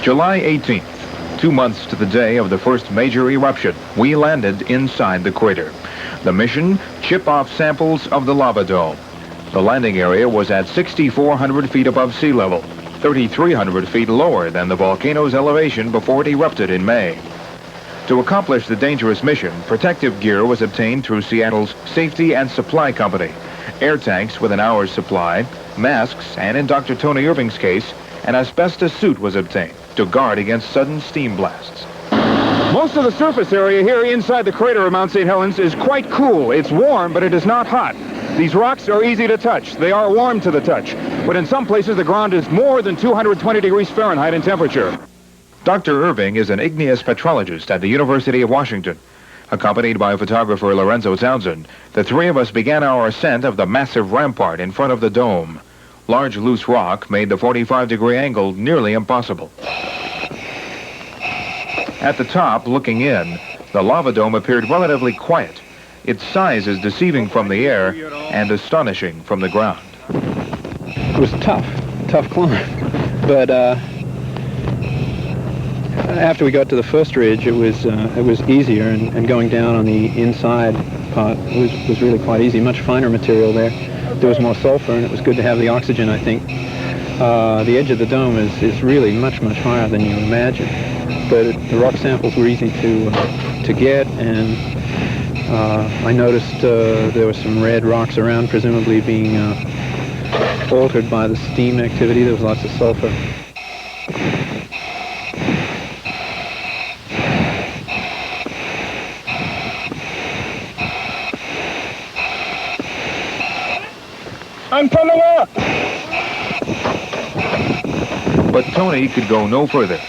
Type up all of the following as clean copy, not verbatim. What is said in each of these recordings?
July 18th, 2 months to the day of the first major eruption, we landed inside the crater. The mission, chip off samples of the lava dome. The landing area was at 6,400 feet above sea level, 3,300 feet lower than the volcano's elevation before it erupted in May. To accomplish the dangerous mission, protective gear was obtained through Seattle's Safety and Supply Company. Air tanks with an hour's supply, masks, and in Dr. Tony Irving's case, an asbestos suit was obtained to guard against sudden steam blasts. Most of the surface area here inside the crater of Mount St. Helens is quite cool. It's warm, but it is not hot. These rocks are easy to touch. They are warm to the touch. But in some places, the ground is more than 220 degrees Fahrenheit in temperature. Dr. Irving is an igneous petrologist at the University of Washington. Accompanied by photographer Lorenzo Townsend, the three of us began our ascent of the massive rampart in front of the dome. Large loose rock made the 45-degree angle nearly impossible. At the top, looking in, the lava dome appeared relatively quiet. Its size is deceiving from the air and astonishing from the ground. It was tough climb, but after we got to the first ridge, it was easier, and going down on the inside part was really quite easy. Much finer material there. There was more sulfur, and it was good to have the oxygen, I think. The edge of the dome is really much higher than you imagine, but the rock samples were easy to get, and I noticed there were some red rocks around, presumably being altered by the steam activity. There was lots of sulfur. I'm coming up! But Tony could go no further.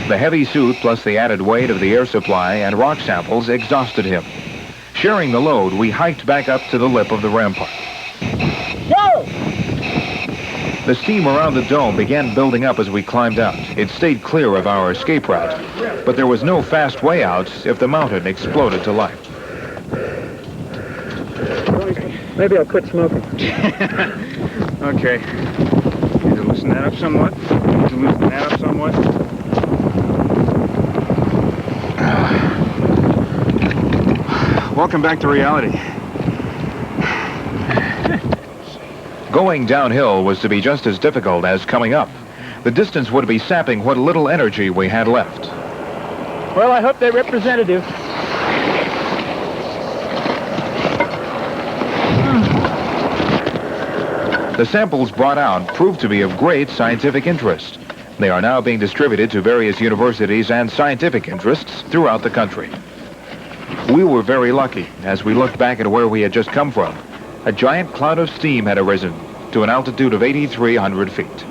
The heavy suit plus the added weight of the air supply and rock samples exhausted him. Sharing the load, we hiked back up to the lip of the rampart. Go! The steam around the dome began building up as we climbed out. It stayed clear of our escape route, but there was no fast way out if the mountain exploded to life. Maybe I'll quit smoking. Okay. Need to loosen that up somewhat. Welcome back to reality. Going downhill was to be just as difficult as coming up. The distance would be sapping what little energy we had left. Well, I hope they're representative. The samples brought out proved to be of great scientific interest. They are now being distributed to various universities and scientific interests throughout the country. We were very lucky as we looked back at where we had just come from. A giant cloud of steam had arisen to an altitude of 8,300 feet.